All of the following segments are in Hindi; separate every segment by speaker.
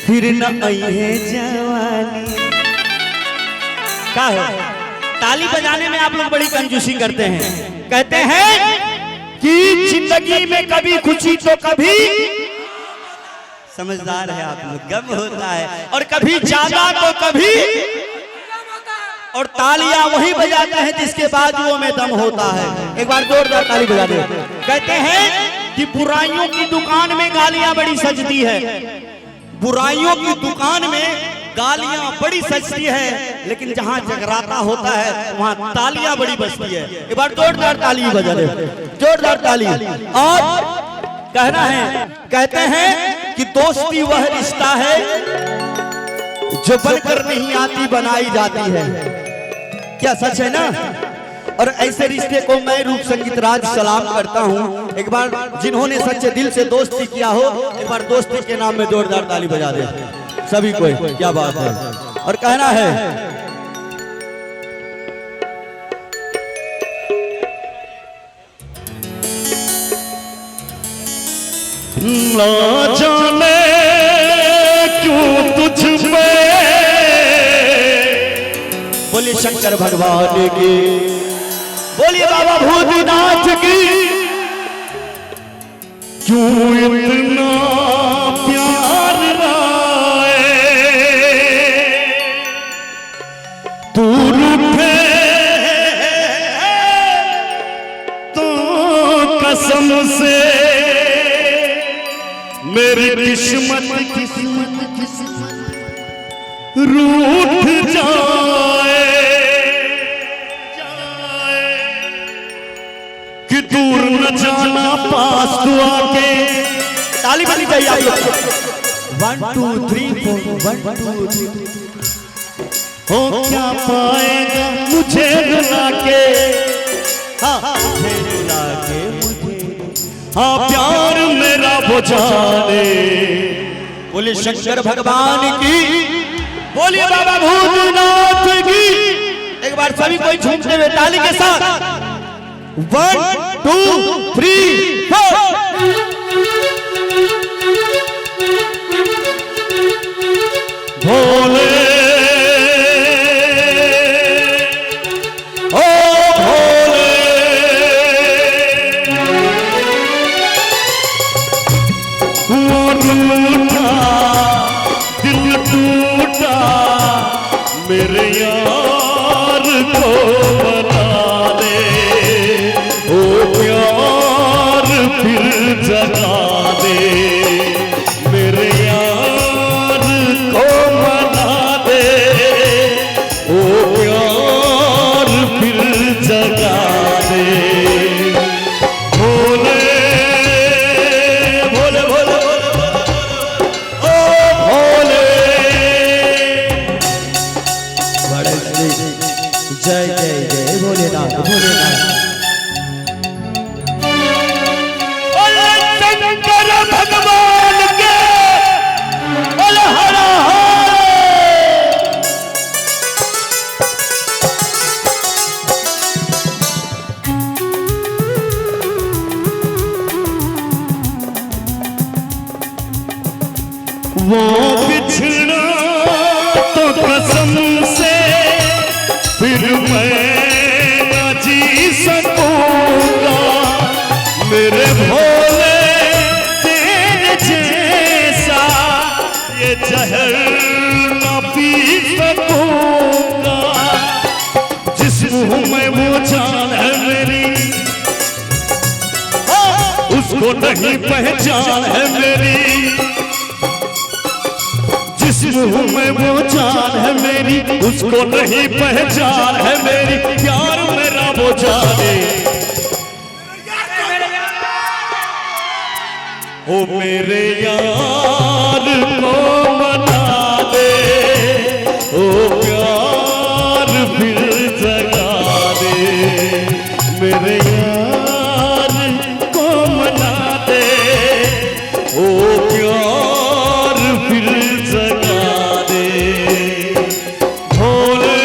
Speaker 1: फिर न आई है जवानी। क्या है? ताली बजाने में आप लोग बड़ी कंजूसी करते हैं। कहते हैं कि जिंदगी में कभी खुशी तो कभी, समझदार है आप लोग, गम होता है, और कभी ज्यादा तो कभी, और तालियां वही बजाते हैं जिसके बाजुओं में दम होता है। एक बार जोरदार ताली बजा दे। कहते हैं कि बुराइयों की दुकान में गालियां बड़ी सजती है, बुराइयों की दुकान में गालियां बड़ी सजती है, लेकिन जहां जगराता होता है वहां तालियां बड़ी बजती है। एक बार जोरदार ताली बजा दे, जोरदार ताली। और कहना है, कहते हैं कि दोस्ती वह रिश्ता है जो बनकर नहीं आती बनाई जाती है। क्या सच है ना? और ऐसे रिश्ते को मैं रूप संगीत राज सलाम करता हूं। एक बार जिन्होंने सच्चे दिल से दोस्ती किया हो, एक बार दोस्ती के नाम में जोरदार ताली बजा दे सभी कोई। क्या बात है। और कहना है,
Speaker 2: ना जाने क्यों तुझ पे,
Speaker 1: बोलिए शंकर भगवान की, बोलिए बाबा भूतनाथ की,
Speaker 2: क्यों इतना प्यार लाए तू रूठे तो कसम से मेरी किस्मत रूठ जाए कि दूर न जाना पास तू आके।
Speaker 1: ताली बनी चाहिए आप लोग। 1 2 3 4 1 2 3।
Speaker 2: हो क्या पाएगा मुझे रुला के,
Speaker 1: हाँ मुझे रुला के, मुझे,
Speaker 2: हाँ प्यार मेरा वो जाने।
Speaker 1: बोलिए शंकर भगवान की, बोलिए बाबा भूतनाथ की। एक बार सभी कोई झूमते हुए ताली के साथ 1 2 3 4।
Speaker 2: भोले ओ भोले, वो रूठा दिल टूटा मेरे यार को बना दे, ओ प्यार फिर जगा दे, मेरे यार को बना दे, ओ प्यार फिर जगा दे। भोले भोले भोले ओ भोले,
Speaker 1: बड़े जय जय जय भोलेनाथ भोलेनाथ।
Speaker 2: शंकर भगवान के बोल हर हर। वो बिछड़ा तो कसम से फिर मैं न जी सकूंगा, मेरे भोले तेरे जैसा ये जहर न पी सकूंगा। जिस मुंह में वो जान है मेरी, उसको नहीं पहचान है मेरी, जिस मुंह में वो जान है मेरी, उसको नहीं पहचान है मेरी। प्यार मेरा वो जाने, ओ मेरे यार को मना दे, ओ प्यार फिर जगा दे, मेरे यार को मना दे, ओ प्यार फिर जगा दे। भोले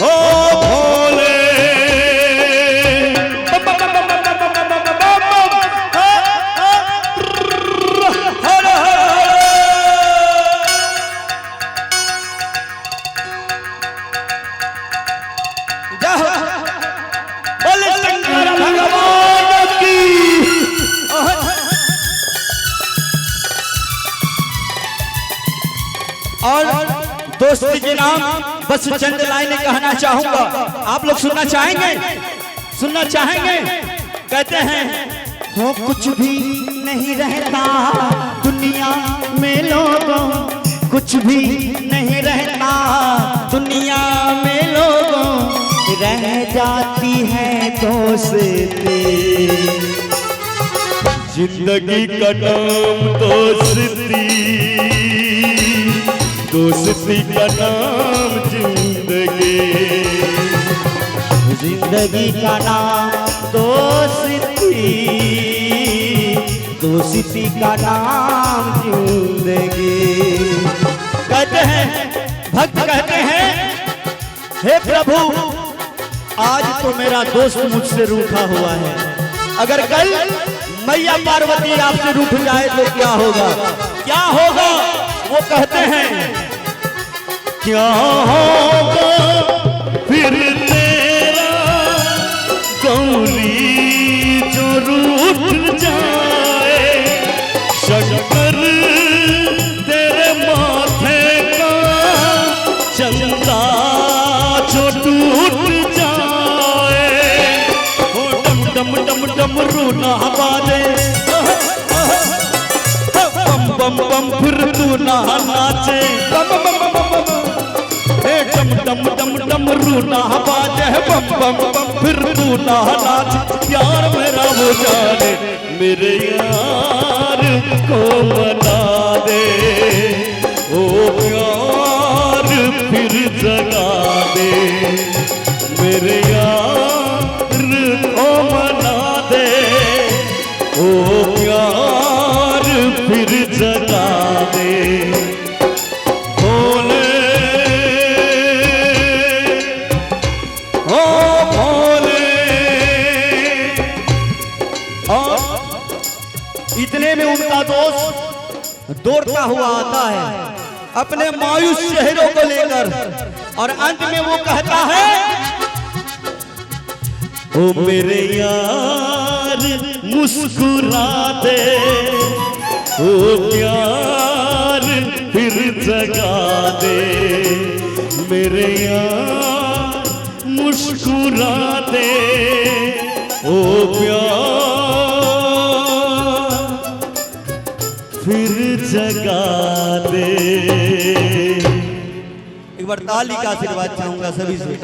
Speaker 2: ओ भोले,
Speaker 1: दोस्त के नाम बस चंद लाइनें कहना चाहूंगा, आप लोग सुनना चाहेंगे? सुनना चाहेंगे? कहते हैं हो कुछ भी नहीं रहता दुनिया में लोगों, कुछ भी नहीं रहता दुनिया में लोगों, रह जाती है दोस्ती।
Speaker 2: जिंदगी का नाम दोस्ती, दोस्ती का नाम जिंदगी,
Speaker 1: जिंदगी का नाम दोस्ती, दोस्ती का नाम जिंदगी। कहते हैं भक्त कहते हैं हे प्रभु आज तो मेरा दोस्त मुझसे रूठा हुआ है, अगर कल मैया पार्वती आपसे रूठ जाए तो क्या होगा? क्या होगा? वो कहते हैं
Speaker 2: क्या होगा फिर तेरा गौरी जो रूठ जाए, शंकर तेरे माथे का चंदा जो टूट जाए, ओ डम डम डम डम रूना बाजे, बम बम बम फिर तू ना नाचे, बम बम बम बम, ए डम डम डम डम रूना बाजे, बम बम बम फिर तू ना नाच। प्यार मेरा वो जाने मेरे यार को मना दे, ओ प्यार फिर जगा दे, मेरे यार को मना दे, ओ प्यार फिर जगा दे। भोले ओ भोले।
Speaker 1: इतने में उनका दोस्त दौड़ता हुआ आता है अपने मायूस चेहरों को लेकर, और अंत में वो कहता है
Speaker 2: ओ मेरे यार मुस्कुरा दे, ओ प्यार फिर जगा दे, मेरे यार मुस्कुरा दे, ओ प्यार फिर जगा दे।
Speaker 1: एक बार ताली का आशीर्वाद चाहूंगा सभी से।